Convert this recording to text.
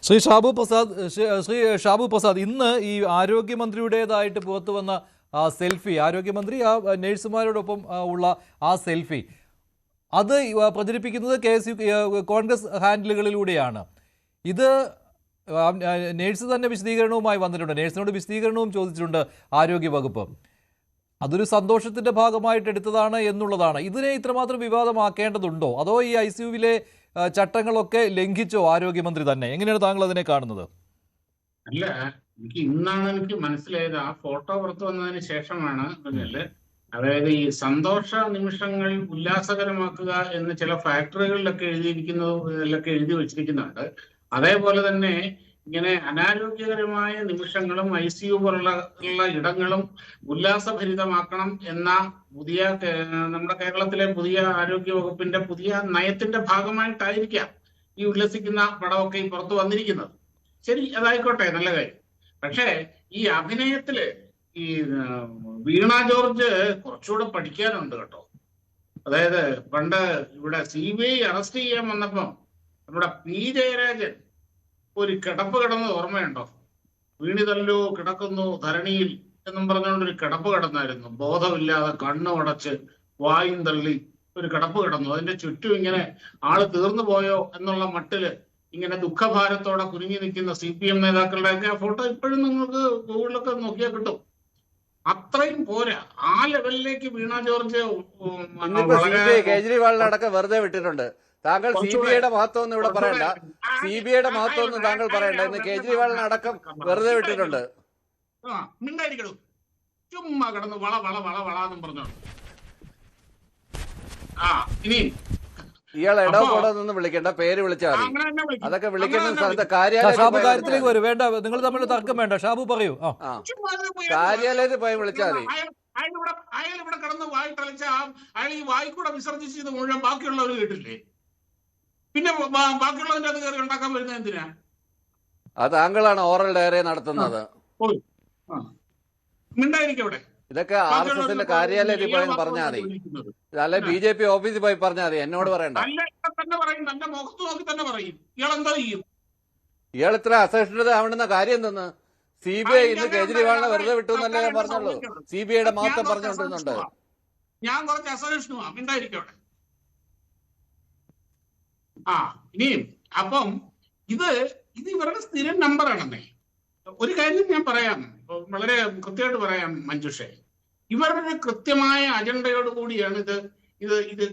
ശ്രീ ഷാബു പ്രസാദ് ഇന്ന് ഈ ആരോഗ്യമന്ത്രിയുടേതായിട്ട് പുറത്തു വന്ന സെൽഫി, ആരോഗ്യമന്ത്രി ആ നഴ്സുമാരോടൊപ്പം ഉള്ള ആ സെൽഫി അത് പ്രചരിപ്പിക്കുന്നത് കോൺഗ്രസ് ഹാൻഡിലുകളിലൂടെയാണ്. ഇത് നേഴ്സ് തന്നെ വിശദീകരണവുമായി വന്നിട്ടുണ്ട്, നേഴ്സിനോട് വിശദീകരണവും ചോദിച്ചിട്ടുണ്ട് ആരോഗ്യവകുപ്പ്. അതൊരു സന്തോഷത്തിൻ്റെ ഭാഗമായിട്ട് എടുത്തതാണ് എന്നുള്ളതാണ്. ഇതിനെ ഇത്രമാത്രം വിവാദമാക്കേണ്ടതുണ്ടോ, അതോ ഈ ICUവിലെ ചട്ടങ്ങളൊക്കെ ലംഘിച്ചോ ആരോഗ്യമന്ത്രി തന്നെ? എങ്ങനെയാണ് താങ്കൾ അതിനെ കാണുന്നത്? അല്ല, ഇന്നാണ് എനിക്ക് മനസ്സിലായത്, ആ ഫോട്ടോ പുറത്തു വന്നതിന് ശേഷമാണ്. അതായത് ഈ സന്തോഷ നിമിഷങ്ങൾ ഉല്ലാസകരമാക്കുക എന്ന് ചില ഫാക്ടറികളിലൊക്കെ എഴുതി വെച്ചിരിക്കുന്നുണ്ട്. അതേപോലെ തന്നെ ഇങ്ങനെ അനാരോഗ്യകരമായ നിമിഷങ്ങളും ICU പോലുള്ള ഇടങ്ങളും ഉല്ലാസഭരിതമാക്കണം എന്ന പുതിയ നമ്മുടെ കേരളത്തിലെ പുതിയ ആരോഗ്യ വകുപ്പിന്റെ പുതിയ നയത്തിന്റെ ഭാഗമായിട്ടായിരിക്കാം ഈ ഉല്ലസിക്കുന്ന പടമൊക്കെ ഈ പുറത്തു വന്നിരിക്കുന്നത്. ശരി, അതായിക്കോട്ടെ, നല്ല കാര്യം. പക്ഷേ ഈ അഭിനയത്തില് ഈ വീണ ജോർജ് കുറച്ചുകൂടെ പഠിക്കാനുണ്ട് കേട്ടോ. അതായത് പണ്ട് ഇവിടെ CBI അറസ്റ്റ് ചെയ്യാൻ വന്നപ്പം നമ്മുടെ P. ജയരാജൻ ഒരു കിടപ്പ് കിടന്നത് ഓർമ്മയുണ്ടോ? വീണിതല്ലോ കിടക്കുന്നു ധരണിയിൽ എന്നും പറഞ്ഞുകൊണ്ട് ഒരു കിടപ്പ് കിടന്നായിരുന്നു. ബോധമില്ലാതെ കണ്ണു അടച്ച് വായും തള്ളി ഒരു കിടപ്പ് കിടന്നു. അതിന്റെ ചുറ്റും ഇങ്ങനെ ആള് തീർന്നു പോയോ എന്നുള്ള മട്ടില് ഇങ്ങനെ ദുഃഖഭാരത്തോടെ കുരുങ്ങി നിൽക്കുന്ന CPM നേതാക്കളുടെയൊക്കെ ആ ഫോട്ടോ ഇപ്പോഴും നിങ്ങൾക്ക് ഗൂഗിളിലൊക്കെ നോക്കിയാൽ കിട്ടും. അത്രയും പോരാ, ആ ലെവലിലേക്ക് വീണ ജോർജ് കേജ്രിവാളിനടക്കം വെറുതെ വിട്ടിട്ടുണ്ട്. താങ്കൾ CBIയുടെ മഹത്വമൊന്നും ഇവിടെ പറയണ്ട, CBIയുടെ മഹത്വമൊന്നും താങ്കൾ പറയണ്ട. ഇന്ന് കേജ്രിവാളിനടക്കം വെറുതെ വിട്ടിട്ടുണ്ട്. മിണ്ടായിരിക്കണു, ചുമ്മാ കിടന്ന് വള വള വള വളാന്നും പറഞ്ഞോ. ഇനി ഇയാൾ ഇടവോടെ നിന്ന് വിളിക്കേണ്ട, പേര് വിളിച്ചാൽ മതി. അതൊക്കെ വിളിക്കുന്ന സ്ഥലത്ത് കാര്യത്തിലേക്ക് വരും. വേണ്ട, നിങ്ങൾ തമ്മിൽ തർക്കം വേണ്ട. ഷാബു പറയൂ. കാര്യാലയത്തിൽ പോയി വിളിച്ചാൽ മതി. അയാൾ ഇവിടെ കിടന്ന് വായി തളിച്ച അയാൾ ഈ വായിക്കൂടെ വിസർജിച്ചത് മുഴുവൻ ബാക്കിയുള്ളവർ കേട്ടില്ലേ? പിന്നെ ബാക്കിയുള്ളവന്റെ അത് കയറി ഉണ്ടാക്കാൻ വരുന്നത് എന്തിനാ? അത് താങ്കളാണ് ഓറൽ ഡയറി നടത്തുന്നത്. മിണ്ടായിരിക്കവിടെ. ഇതൊക്കെ RSSന്റെ കാര്യാലയത്തിൽ പോയി പറഞ്ഞാൽ മതി, അല്ലെ BJP ഓഫീസിൽ പോയി പറഞ്ഞാൽ മതി, എന്നോട് പറയണ്ട. തന്റെ മുഖത്ത് നോക്കി തന്നെ പറയും. ഇയാൾ എന്താ ചെയ്യും? ഇയാൾ ഇത്ര അസഹിഷ്ണുത ആവണമെന്ന കാര്യം എന്തെന്ന്? CBI ഇന്ന് കേജ്രിവാളിനെ വെറുതെ വിട്ടു എന്നല്ലേ ഞാൻ പറഞ്ഞുള്ളൂ. CBIയുടെ മഹത്വം പറഞ്ഞുകൊണ്ടിരുന്നുണ്ട്. ഞാൻ കുറച്ച് അസഹിഷ്ണുവാ, മിണ്ടായിരിക്കവിടെ. ഇനിയും അപ്പം ഇത് ഇവരുടെ സ്ഥിരം നമ്പറാണെന്നേ. ഒരു കാര്യം ഞാൻ പറയാം, വളരെ കൃത്യമായിട്ട് പറയാം മഞ്ജുഷേ. ഇവരുടെ കൃത്യമായ അജണ്ടയോട് കൂടിയാണ് ഇത്